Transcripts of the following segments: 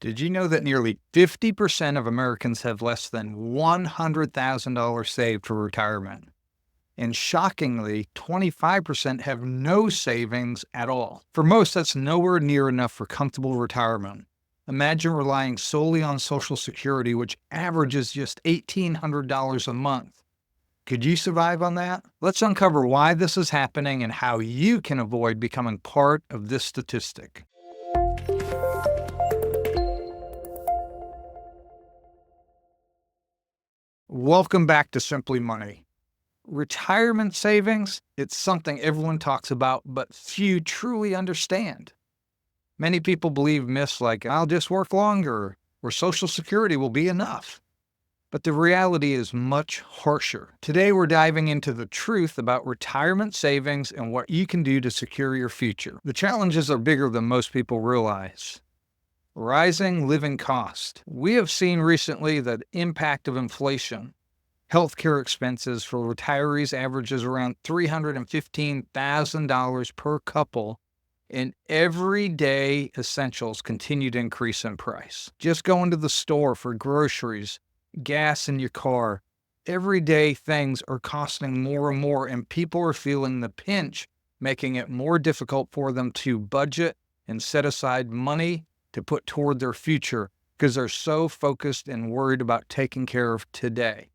Did you know that nearly 50% of Americans have less than $100,000 saved for retirement? And shockingly, 25% have no savings at all. For most, that's nowhere near enough for comfortable retirement. Imagine relying solely on Social Security, which averages just $1,800 a month. Could you survive on that? Let's uncover why this is happening and how you can avoid becoming part of this statistic. Welcome back to Simply Money. Retirement savings, it's something everyone talks about, but few truly understand. Many people believe myths like, I'll just work longer, or Social Security will be enough. But the reality is much harsher. Today, we're diving into the truth about retirement savings and what you can do to secure your future. The challenges are bigger than most people realize. Rising living cost. We have seen recently the impact of inflation. Healthcare expenses for retirees averages around $315,000 per couple, and everyday essentials continue to increase in price. Just going to the store for groceries, gas in your car, everyday things are costing more and more, and people are feeling the pinch, making it more difficult for them to budget and set aside money to put toward their future because they're so focused and worried about taking care of today.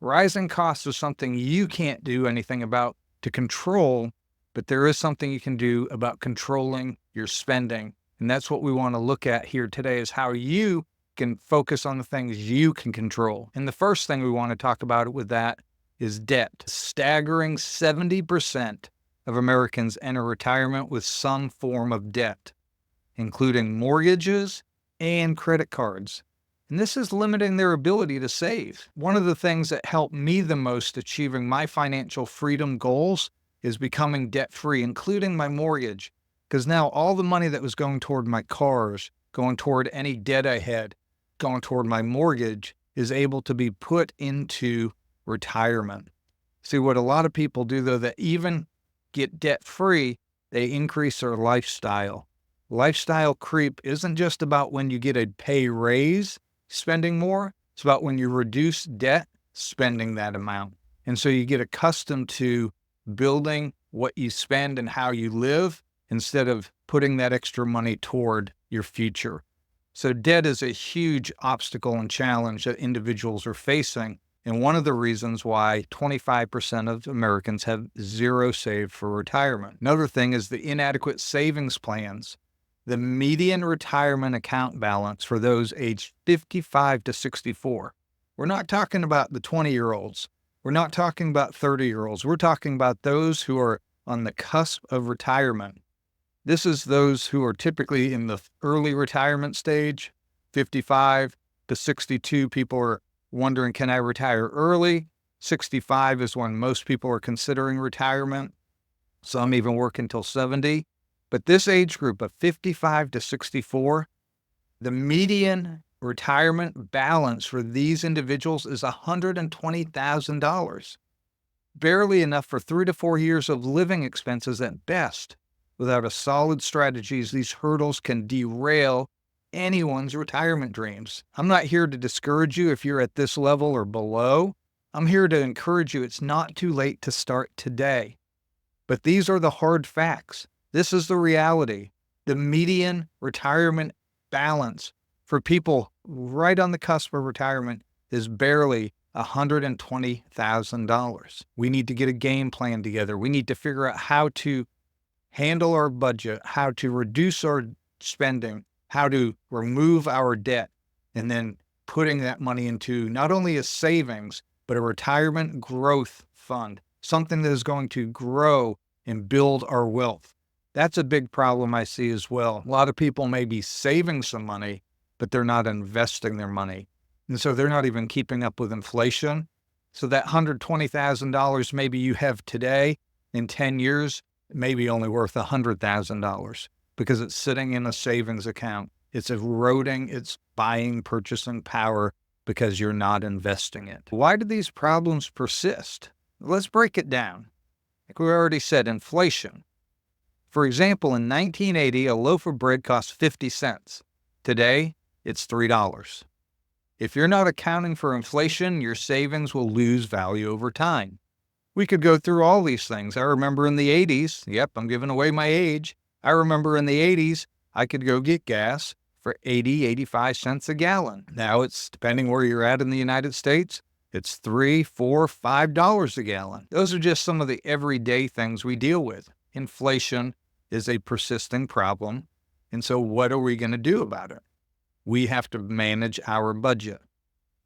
Rising costs is something you can't do anything about to control, but there is something you can do about controlling your spending. And that's what we want to look at here today, is how you can focus on the things you can control. And the first thing we want to talk about with that is debt. A staggering 70% of Americans enter retirement with some form of debt, including mortgages and credit cards. And this is limiting their ability to save. One of the things that helped me the most achieving my financial freedom goals is becoming debt-free, including my mortgage. Because now all the money that was going toward my cars, going toward any debt I had, going toward my mortgage, is able to be put into retirement. See, what a lot of people do, though, that even get debt-free, they increase their lifestyle. Lifestyle creep isn't just about when you get a pay raise, spending more. It's about when you reduce debt, spending that amount. And so you get accustomed to building what you spend and how you live instead of putting that extra money toward your future. So debt is a huge obstacle and challenge that individuals are facing. And one of the reasons why 25% of Americans have zero saved for retirement. Another thing is the inadequate savings plans. The median retirement account balance for those aged 55 to 64. We're not talking about the 20-year-olds. We're not talking about 30-year-olds. We're talking about those who are on the cusp of retirement. This is those who are typically in the early retirement stage, 55 to 62. People are wondering, can I retire early? 65 is when most people are considering retirement. Some even work until 70. But this age group of 55 to 64, the median retirement balance for these individuals is $120,000. Barely enough for 3 to 4 years of living expenses at best. Without a solid strategies, these hurdles can derail anyone's retirement dreams. I'm not here to discourage you if you're at this level or below. I'm here to encourage you it's not too late to start today. But these are the hard facts. This is the reality. The median retirement balance for people right on the cusp of retirement is barely $120,000. We need to get a game plan together. We need to figure out how to handle our budget, how to reduce our spending, how to remove our debt, and then putting that money into not only a savings, but a retirement growth fund, something that is going to grow and build our wealth. That's a big problem I see as well. A lot of people may be saving some money, but they're not investing their money. And so they're not even keeping up with inflation. So that $120,000 maybe you have today, in 10 years, may be only worth $100,000 because it's sitting in a savings account. It's eroding its buying, purchasing power because you're not investing it. Why do these problems persist? Let's break it down. Like we already said, inflation. For example, in 1980, a loaf of bread cost 50 cents. Today, it's $3. If you're not accounting for inflation, your savings will lose value over time. We could go through all these things. I remember in the 80s, yep, I'm giving away my age. I remember in the 80s, I could go get gas for 80, 85 cents a gallon. Now it's, depending where you're at in the United States, it's $3, $4, $5 a gallon. Those are just some of the everyday things we deal with. Inflation is a persisting problem. And so what are we going to do about it? We have to manage our budget.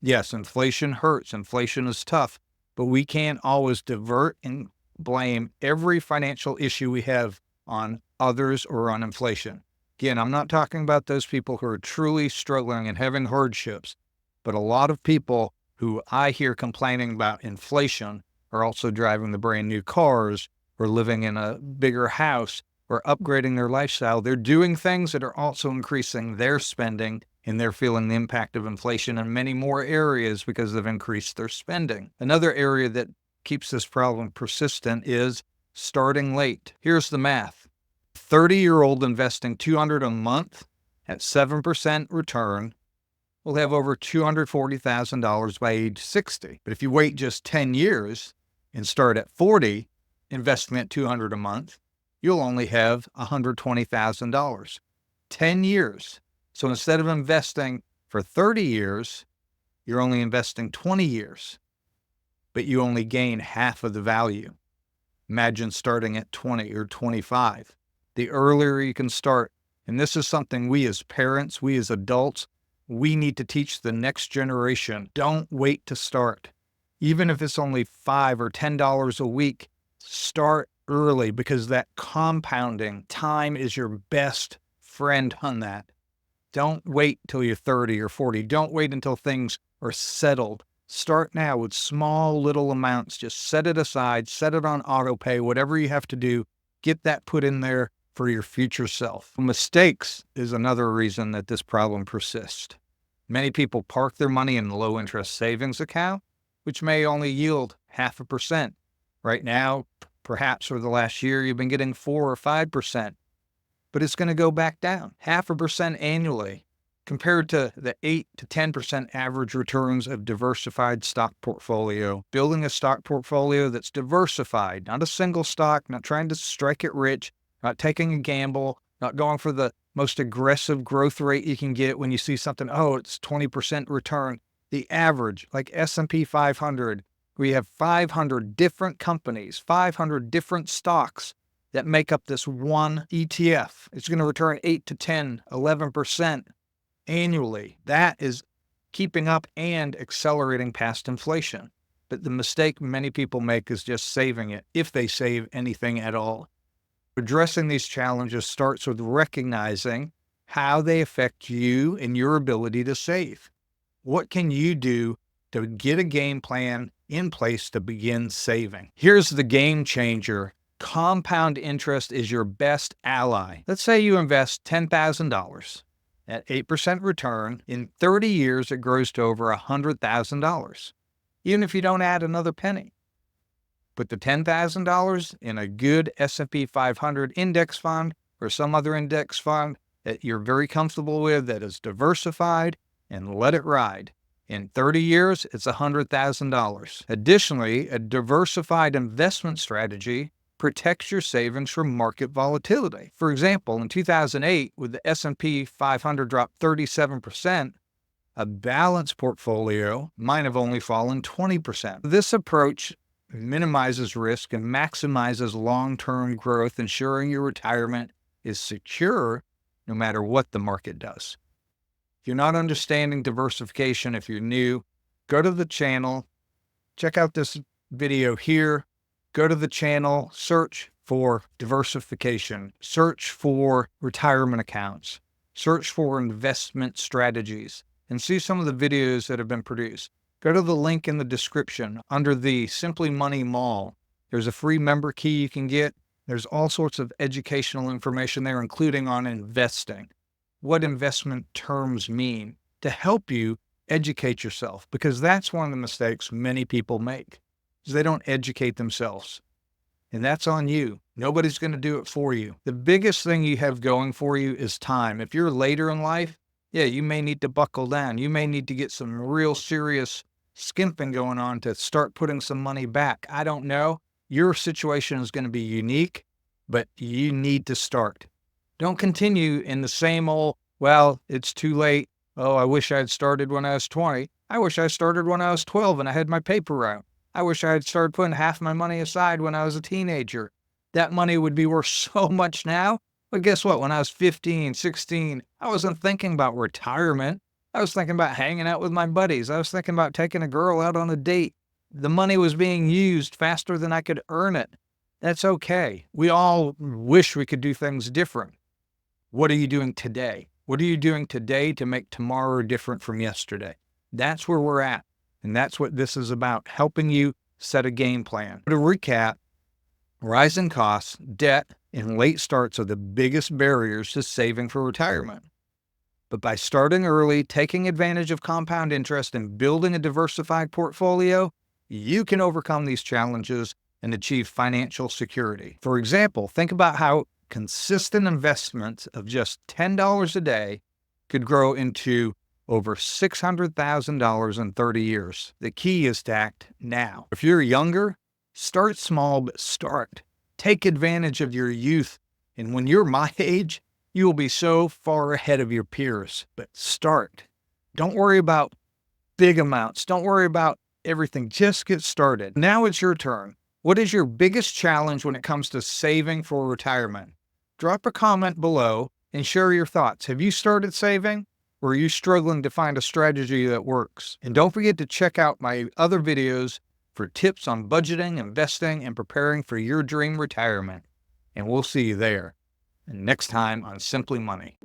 Yes, inflation hurts. Inflation is tough, but we can't always divert and blame every financial issue we have on others or on inflation. Again, I'm not talking about those people who are truly struggling and having hardships, but a lot of people who I hear complaining about inflation are also driving the brand new cars or living in a bigger house or upgrading their lifestyle. They're doing things that are also increasing their spending, and they're feeling the impact of inflation in many more areas because they've increased their spending. Another area that keeps this problem persistent is starting late. Here's the math. 30-year-old investing $200 a month at 7% return will have over $240,000 by age 60. But if you wait just 10 years and start at 40, investing at $200 a month, you'll only have $120,000. 10 years. So instead of investing for 30 years, you're only investing 20 years, but you only gain half of the value. Imagine starting at 20 or 25. The earlier you can start, and this is something we as parents, we as adults, we need to teach the next generation. Don't wait to start. Even if it's only $5 or $10 a week, start early, because that compounding time is your best friend on that. Don't wait till you're 30 or 40. Don't wait until things are settled. Start now with small little amounts. Just set it aside, set it on auto pay, whatever you have to do. Get that put in there for your future self. Mistakes is another reason that this problem persists. Many people park their money in a low interest savings account, which may only yield 0.5%. Right now, perhaps for the last year, you've been getting 4 or 5%, but it's going to go back down 0.5% annually compared to the 8 to 10% average returns of diversified stock portfolio. Building a stock portfolio that's diversified, not a single stock, not trying to strike it rich, not taking a gamble, not going for the most aggressive growth rate you can get when you see something, oh, it's 20% return. The average, like S&P 500, we have 500 different companies, 500 different stocks that make up this one ETF. It's going to return 8 to 10, 11% annually. That is keeping up and accelerating past inflation. But the mistake many people make is just saving it, if they save anything at all. Addressing these challenges starts with recognizing how they affect you and your ability to save. What can you do to get a game plan in place to begin saving? Here's the game changer. Compound interest is your best ally. Let's say you invest $10,000 at 8% return. In 30 years, it grows to over $100,000, even if you don't add another penny. Put the $10,000 in a good S&P 500 index fund or some other index fund that you're very comfortable with, that is diversified, and let it ride. In 30 years, it's $100,000. Additionally, a diversified investment strategy protects your savings from market volatility. For example, in 2008, with the S&P 500 dropped 37%, a balanced portfolio might have only fallen 20%. This approach minimizes risk and maximizes long-term growth, ensuring your retirement is secure no matter what the market does. If you're not understanding diversification, if you're new, go to the channel, check out this video here, go to the channel, search for diversification, search for retirement accounts, search for investment strategies, and see some of the videos that have been produced. Go to the link in the description under the Simply Money Mall. There's a free member key you can get. There's all sorts of educational information there, including on investing, what investment terms mean, to help you educate yourself, because that's one of the mistakes many people make, is they don't educate themselves. And that's on you. Nobody's going to do it for you. The biggest thing you have going for you is time. If you're later in life, Yeah, you may need to buckle down. You may need to get some real serious skimping going on to start putting some money back. I don't know. Your situation is going to be unique, but you need to start. Don't continue in the same old, well, it's too late. Oh, I wish I had started when I was 20. I wish I started when I was 12 and I had my paper route. I wish I had started putting half my money aside when I was a teenager. That money would be worth so much now. But guess what? When I was 15, 16, I wasn't thinking about retirement. I was thinking about hanging out with my buddies. I was thinking about taking a girl out on a date. The money was being used faster than I could earn it. That's okay. We all wish we could do things different. What are you doing today? What are you doing today to make tomorrow different from yesterday? That's where we're at. And that's what this is about, helping you set a game plan. To recap, rising costs, debt, and late starts are the biggest barriers to saving for retirement. But by starting early, taking advantage of compound interest, and building a diversified portfolio, you can overcome these challenges and achieve financial security. For example, think about how consistent investments of just $10 a day could grow into over $600,000 in 30 years. The key is to act now. If you're younger, start small, but start. Take advantage of your youth. And when you're my age, you will be so far ahead of your peers. But start. Don't worry about big amounts. Don't worry about everything. Just get started. Now it's your turn. What is your biggest challenge when it comes to saving for retirement? Drop a comment below and share your thoughts. Have you started saving? Or are you struggling to find a strategy that works? And don't forget to check out my other videos for tips on budgeting, investing, and preparing for your dream retirement. And we'll see you there. And next time on Simply Money.